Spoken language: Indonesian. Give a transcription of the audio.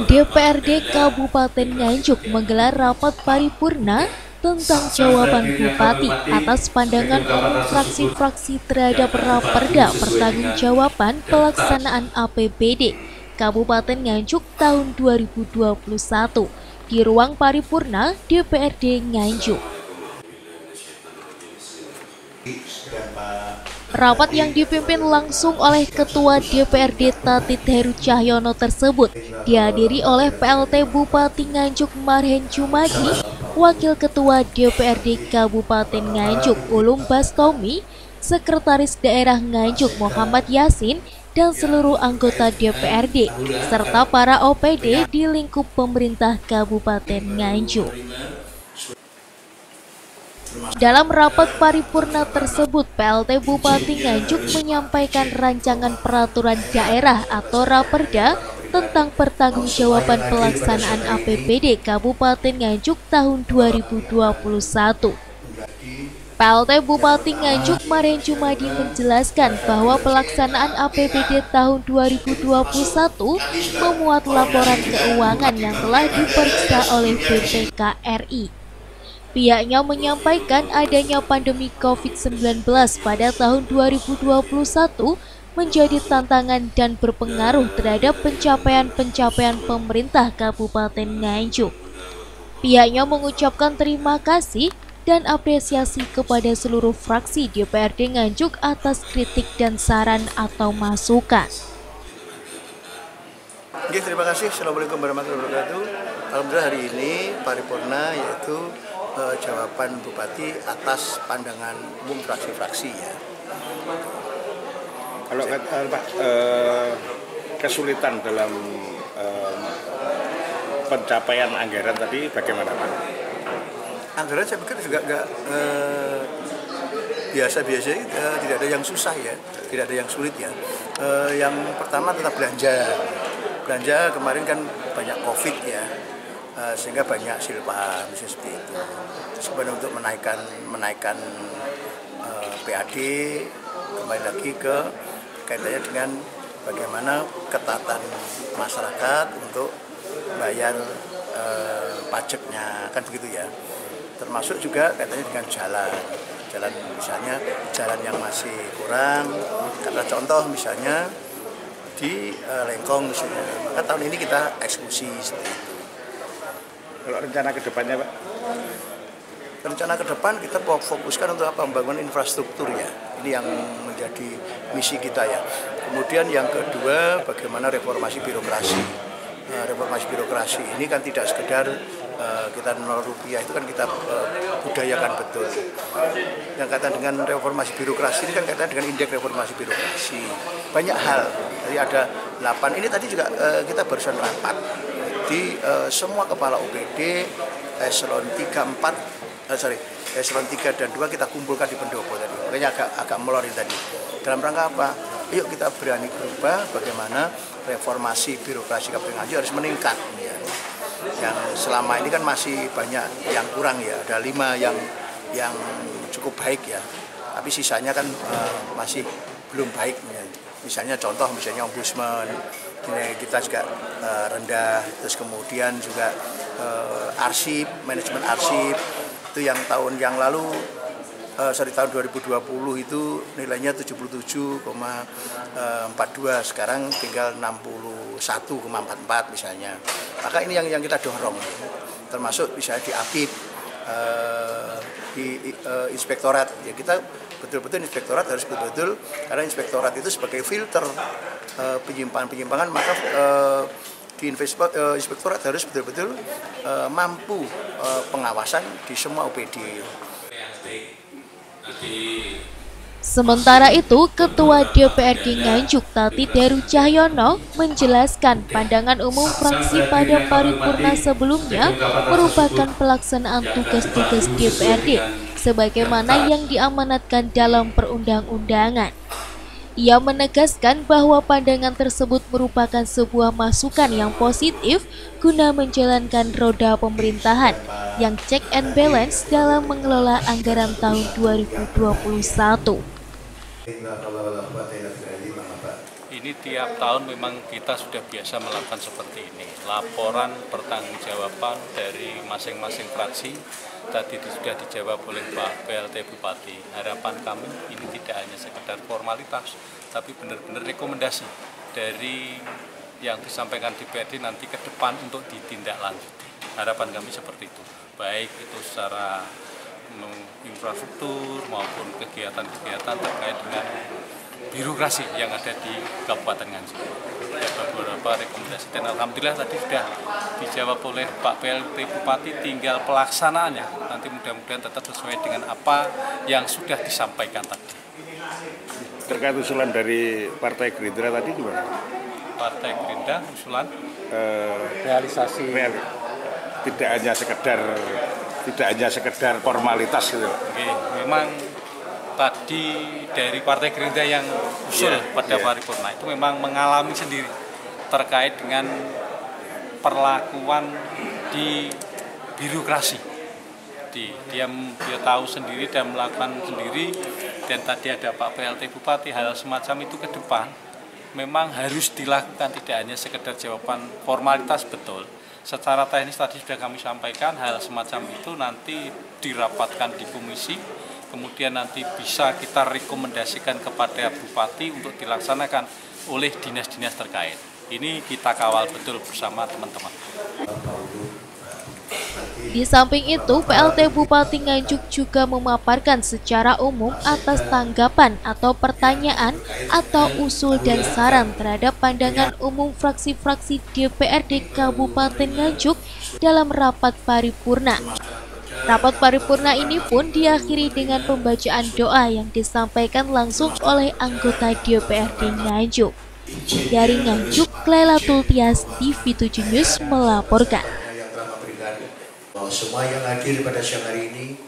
DPRD Kabupaten Nganjuk menggelar rapat paripurna tentang jawaban Bupati atas pandangan umum fraksi-fraksi terhadap Raperda Pertanggungjawaban Pelaksanaan APBD Kabupaten Nganjuk tahun 2021 di ruang paripurna DPRD Nganjuk. Rapat yang dipimpin langsung oleh Ketua DPRD Tatit Heru Cahyono tersebut dihadiri oleh PLT Bupati Nganjuk Marhen Jumadi, Wakil Ketua DPRD Kabupaten Nganjuk Ulum Bastomi, Sekretaris Daerah Nganjuk Muhammad Yasin, dan seluruh anggota DPRD, serta para OPD di lingkup pemerintah Kabupaten Nganjuk. Dalam rapat paripurna tersebut, PLT Bupati Nganjuk menyampaikan rancangan peraturan daerah atau Raperda tentang pertanggungjawaban pelaksanaan APBD Kabupaten Nganjuk tahun 2021. PLT Bupati Nganjuk Marhen Jumadi menjelaskan bahwa pelaksanaan APBD tahun 2021 memuat laporan keuangan yang telah diperiksa oleh BPK RI. Pihaknya menyampaikan adanya pandemi COVID-19 pada tahun 2021 menjadi tantangan dan berpengaruh terhadap pencapaian-pencapaian pemerintah Kabupaten Nganjuk. Pihaknya mengucapkan terima kasih dan apresiasi kepada seluruh fraksi DPRD Nganjuk atas kritik dan saran atau masukan. Oke, terima kasih. Assalamualaikum warahmatullahi wabarakatuh. Alhamdulillah hari ini paripurna yaitu jawaban Bupati atas pandangan umum fraksi-fraksi ya. Kalau Pak, kesulitan dalam pencapaian anggaran tadi bagaimana Pak? Anggaran saya pikir juga nggak biasa-biasa, tidak ada yang susah ya, tidak ada yang sulit ya. Yang pertama tetap belanja kemarin kan banyak COVID ya. Sehingga banyak silpa misalnya seperti itu. Sebenarnya untuk menaikkan PAD kembali lagi ke kaitannya dengan bagaimana ketatan masyarakat untuk bayar pajaknya kan begitu ya. Termasuk juga kaitannya dengan jalan misalnya jalan yang masih kurang. Karena contoh misalnya di Lengkong misalnya, maka tahun ini kita eksekusi seperti itu. Kalau rencana ke depannya Pak? Rencana ke depan kita fokuskan untuk apa? Membangun infrastruktur ya. Ini yang menjadi misi kita ya. Kemudian yang kedua bagaimana reformasi birokrasi. Reformasi birokrasi ini kan tidak sekedar kita 0 rupiah, itu kan kita budayakan betul. Yang kaitan dengan reformasi birokrasi ini kan kaitan dengan indeks reformasi birokrasi. Banyak hal. Jadi ada 8. Ini tadi juga kita barusan rapat di semua kepala OPD eselon 3 dan 2 kita kumpulkan di pendopo tadi. Makanya agak molor tadi. Dalam rangka apa? Yuk kita berani berubah bagaimana reformasi birokrasi Kabupaten Nganjuk harus meningkat ya. Yang selama ini kan masih banyak yang kurang ya. Ada 5 yang cukup baik ya. Tapi sisanya kan masih belum baik ya. Misalnya ombudsman kita juga rendah, terus kemudian juga arsip, manajemen arsip itu yang tahun yang lalu tahun 2020 itu nilainya 77,42, sekarang tinggal 61,44 misalnya. Maka ini yang kita dorong, termasuk misalnya di APIP, di inspektorat ya, kita betul-betul inspektorat harus betul-betul, karena inspektorat itu sebagai filter penyimpangan-penyimpangan, maka di inspektorat harus betul-betul mampu pengawasan di semua OPD. Sementara itu, Ketua DPRD Nganjuk Tatit Heru Cahyono menjelaskan pandangan umum fraksi pada paripurna sebelumnya merupakan pelaksanaan tugas-tugas DPRD sebagaimana yang diamanatkan dalam perundang-undangan. Ia menegaskan bahwa pandangan tersebut merupakan sebuah masukan yang positif guna menjalankan roda pemerintahan yang check and balance dalam mengelola anggaran tahun 2021. Ini tiap tahun memang kita sudah biasa melakukan seperti ini. Laporan pertanggungjawaban dari masing-masing fraksi tadi sudah dijawab oleh Pak PLT Bupati. Harapan kami ini tidak hanya sekedar formalitas, tapi benar-benar rekomendasi dari yang disampaikan DPRD nanti ke depan untuk ditindaklanjuti. Harapan kami seperti itu, baik itu secara infrastruktur maupun kegiatan-kegiatan terkait dengan birokrasi yang ada di Kabupaten Nganjuk. Ada beberapa rekomendasi dan alhamdulillah tadi sudah dijawab oleh Pak PLT Bupati, tinggal pelaksanaannya. Nanti mudah-mudahan tetap sesuai dengan apa yang sudah disampaikan tadi. Terkait usulan dari Partai Gerindra tadi gimana? Partai Gerindra usulan realisasi tidak hanya sekedar formalitas gitu. Oke, memang tadi dari Partai Gerindra yang usul pada paripurna itu memang mengalami sendiri terkait dengan perlakuan di birokrasi. Dia tahu sendiri dan melakukan sendiri, dan tadi ada Pak PLT Bupati, hal semacam itu ke depan memang harus dilakukan, tidak hanya sekedar jawaban formalitas. Betul, secara teknis tadi sudah kami sampaikan, hal semacam itu nanti dirapatkan di komisi, kemudian nanti bisa kita rekomendasikan kepada Bupati untuk dilaksanakan oleh dinas-dinas terkait. Ini kita kawal betul bersama teman-teman. Di samping itu, PLT Bupati Nganjuk juga memaparkan secara umum atas tanggapan atau pertanyaan atau usul dan saran terhadap pandangan umum fraksi-fraksi DPRD Kabupaten Nganjuk dalam rapat paripurna. Rapat paripurna ini pun diakhiri dengan pembacaan doa yang disampaikan langsung oleh anggota DPRD Nganjuk. Dari Nganjuk, Lailatul Tias, TV7 News melaporkan. Semua yang hadir pada siang hari ini